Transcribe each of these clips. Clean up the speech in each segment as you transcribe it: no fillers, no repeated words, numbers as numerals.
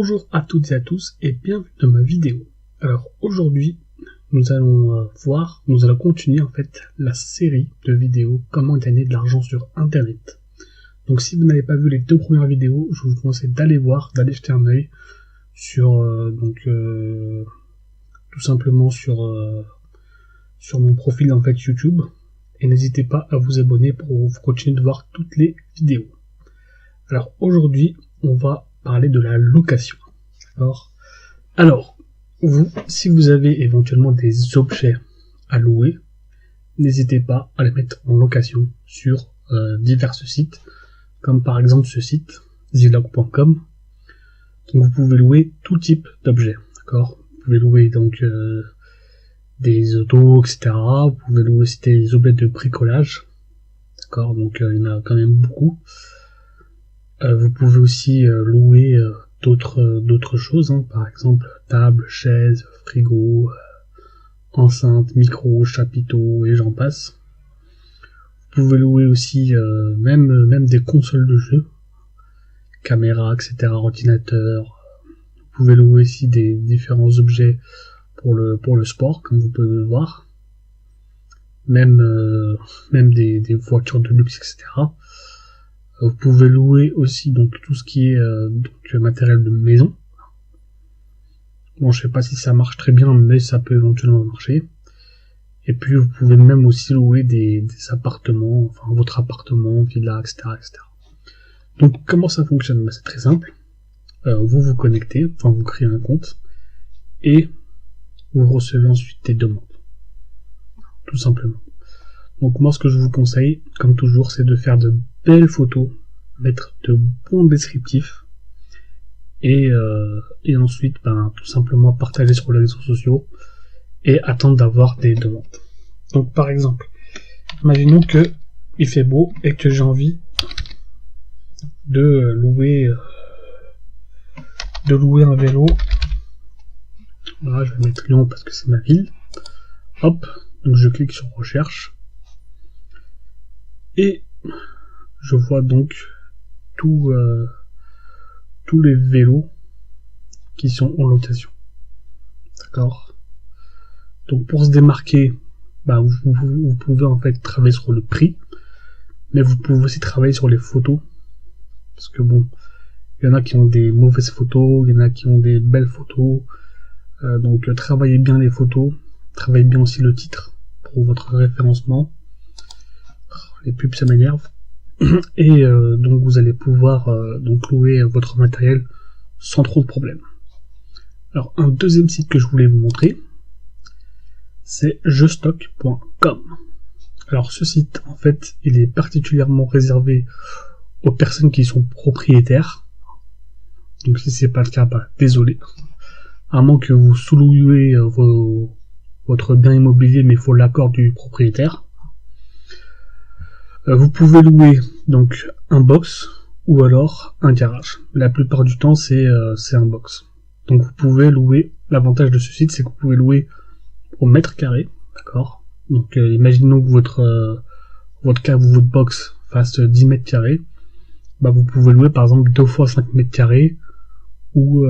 Bonjour à toutes et à tous et bienvenue dans ma vidéo. Alors aujourd'hui, nous allons continuer en fait la série de vidéos comment gagner de l'argent sur internet. Donc si vous n'avez pas vu les deux premières vidéos, je vous conseille d'aller jeter un œil sur tout simplement sur mon profil en fait YouTube, et n'hésitez pas à vous abonner pour continuer de voir toutes les vidéos. Alors aujourd'hui, on va parler de la location. Alors, si vous avez éventuellement des objets à louer, n'hésitez pas à les mettre en location sur divers sites, comme par exemple ce site, zilog.com. Donc vous pouvez louer tout type d'objets, d'accord. Vous pouvez louer donc des autos, etc. Vous pouvez louer aussi des objets de bricolage, d'accord. Donc il y en a quand même beaucoup. Vous pouvez aussi louer d'autres choses, hein, par exemple table, chaise, frigo, enceinte, micro, chapiteau et j'en passe. Vous pouvez louer aussi même des consoles de jeux, caméra, etc., ordinateur. Vous pouvez louer aussi des différents objets pour le sport, comme vous pouvez le voir. Même des voitures de luxe, etc. Vous pouvez louer aussi donc tout ce qui est matériel de maison. Bon, je sais pas si ça marche très bien, mais ça peut éventuellement marcher. Et puis vous pouvez même aussi louer des appartements, enfin votre appartement, villa, etc., etc. Donc comment ça fonctionne? C'est très simple. Vous vous connectez, enfin vous créez un compte et vous recevez ensuite des demandes, tout simplement. Donc moi ce que je vous conseille, comme toujours, c'est de faire de belles photos, mettre de bons descriptifs et ensuite tout simplement partager sur les réseaux sociaux et attendre d'avoir des demandes. Donc par exemple, imaginons que il fait beau et que j'ai envie de louer un vélo. Voilà, je vais mettre Lyon parce que c'est ma ville. Hop, donc je clique sur recherche et je vois donc tous les vélos qui sont en location. D'accord. Donc pour se démarquer, vous pouvez en fait travailler sur le prix, mais vous pouvez aussi travailler sur les photos, parce que bon, il y en a qui ont des mauvaises photos, il y en a qui ont des belles photos, donc travaillez bien les photos, travaillez bien aussi le titre pour votre référencement. Les pubs ça m'énerve. Et donc vous allez pouvoir donc louer votre matériel sans trop de problèmes. Alors un deuxième site que je voulais vous montrer, c'est jestock.com. Alors ce site en fait il est particulièrement réservé aux personnes qui sont propriétaires. Donc si c'est pas le cas, désolé. À moins que vous sous-louez votre bien immobilier, mais il faut l'accord du propriétaire. Vous pouvez louer donc un box ou alors un garage. La plupart du temps c'est un box. Donc vous pouvez louer, l'avantage de ce site c'est que vous pouvez louer au mètre carré, d'accord. Donc imaginons que votre box fasse 10 mètres carrés, vous pouvez louer par exemple 2 fois 5 mètres carrés ou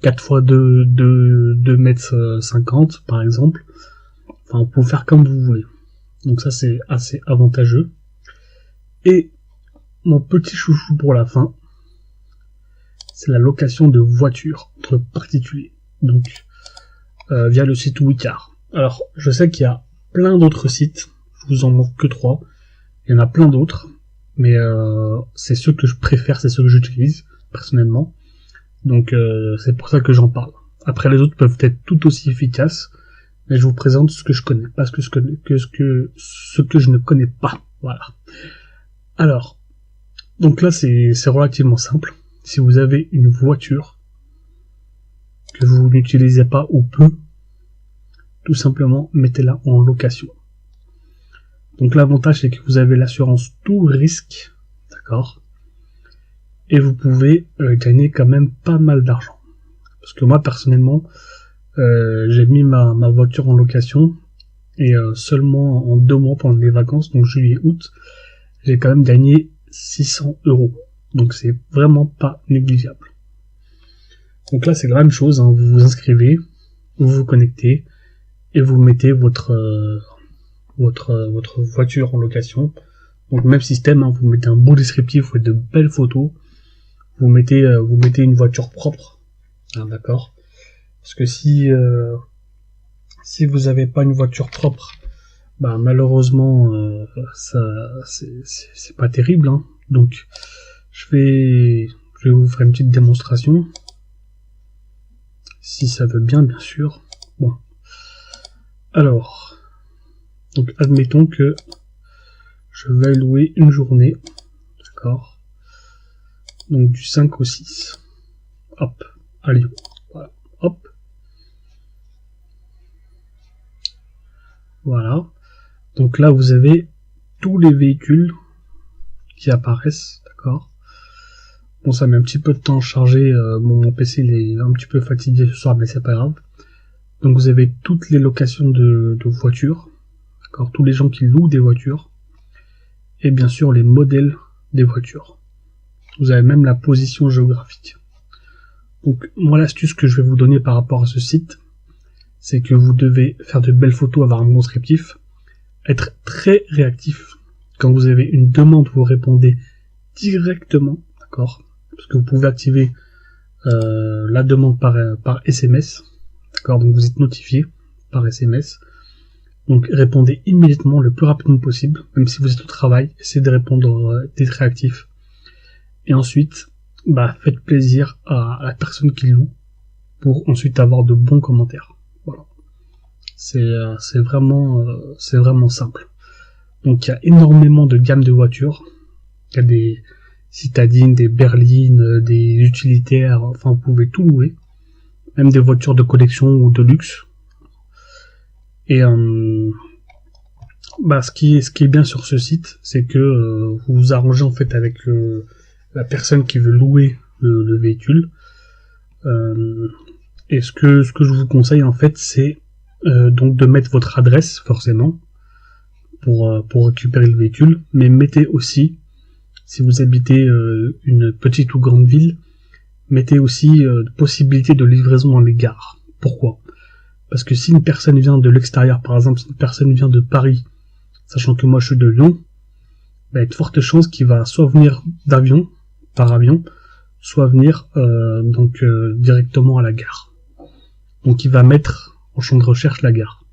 4 fois 2 mètres 50 par exemple. Enfin vous pouvez faire comme vous voulez. Donc ça c'est assez avantageux. Et mon petit chouchou pour la fin, c'est la location de voitures entre particuliers. Donc via le site Wicar. Alors je sais qu'il y a plein d'autres sites, je vous en montre que 3. Il y en a plein d'autres, mais c'est ceux que je préfère, c'est ceux que j'utilise personnellement. Donc c'est pour ça que j'en parle. Après les autres peuvent être tout aussi efficaces, mais je vous présente ce que je connais, pas ce que je ne connais pas. Voilà. Alors, donc là c'est relativement simple. Si vous avez une voiture que vous n'utilisez pas ou peu, tout simplement mettez-la en location. Donc l'avantage c'est que vous avez l'assurance tout risque, d'accord, et vous pouvez gagner quand même pas mal d'argent. Parce que moi personnellement, j'ai mis ma voiture en location et seulement en 2 mois pendant les vacances, donc juillet-août, j'ai quand même gagné 600 €. Donc c'est vraiment pas négligeable. Donc là c'est la même chose, hein. Vous vous inscrivez, vous vous connectez et vous mettez votre voiture en location. Donc même système, hein, vous mettez un beau descriptif, vous faites de belles photos, vous mettez une voiture propre, hein, d'accord. Parce que si vous avez pas une voiture propre, bah malheureusement ça c'est pas terrible, hein. Donc je vais vous faire une petite démonstration, si ça veut bien sûr. Bon, alors donc admettons que je vais louer une journée, d'accord, donc du 5 au 6, hop, à Lyon, voilà, hop, voilà. Donc là vous avez tous les véhicules qui apparaissent, d'accord. Bon, ça met un petit peu de temps à charger, mon PC il est un petit peu fatigué ce soir, mais c'est pas grave. Donc vous avez toutes les locations de voitures, d'accord, tous les gens qui louent des voitures, et bien sûr les modèles des voitures. Vous avez même la position géographique. Donc moi l'astuce que je vais vous donner par rapport à ce site, c'est que vous devez faire de belles photos, avoir un bon descriptif, être très réactif. Quand vous avez une demande, vous répondez directement, d'accord, parce que vous pouvez activer la demande par SMS, d'accord, donc vous êtes notifié par SMS. Donc répondez immédiatement, le plus rapidement possible, même si vous êtes au travail, essayez de répondre, d'être réactif. Et ensuite, bah faites plaisir à la personne qui loue pour ensuite avoir de bons commentaires. Voilà. C'est vraiment simple. Donc il y a énormément de gammes de voitures. Il y a des citadines, des berlines, des utilitaires, enfin vous pouvez tout louer. Même des voitures de collection ou de luxe. Et bah ce qui est bien sur ce site, c'est que vous vous arrangez en fait avec la personne qui veut louer le véhicule. Et ce que je vous conseille en fait, c'est donc de mettre votre adresse forcément pour récupérer le véhicule, mais mettez aussi, si vous habitez une petite ou grande ville, mettez aussi possibilité de livraison dans les gares. Pourquoi ? Parce que si une personne vient de l'extérieur, par exemple, si une personne vient de Paris, sachant que moi je suis de Lyon, bah, il y a de fortes chances qu'il va soit venir par avion, soit venir directement à la gare. Donc il va mettre en champ de recherche la gare.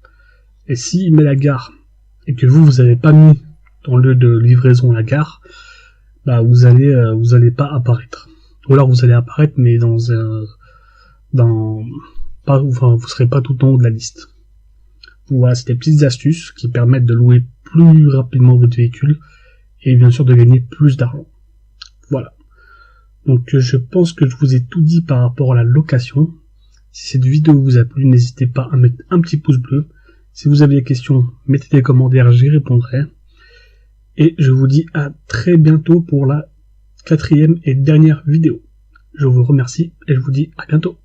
Et s'il met la gare, et que vous n'avez pas mis dans le lieu de livraison la gare, bah vous allez pas apparaître. Ou alors vous allez apparaître, mais vous serez pas tout en haut de la liste. Donc voilà, c'est des petites astuces qui permettent de louer plus rapidement votre véhicule et bien sûr de gagner plus d'argent. Voilà. Donc je pense que je vous ai tout dit par rapport à la location. Si cette vidéo vous a plu, n'hésitez pas à mettre un petit pouce bleu. Si vous avez des questions, mettez des commentaires, j'y répondrai. Et je vous dis à très bientôt pour la 4e et dernière vidéo. Je vous remercie et je vous dis à bientôt.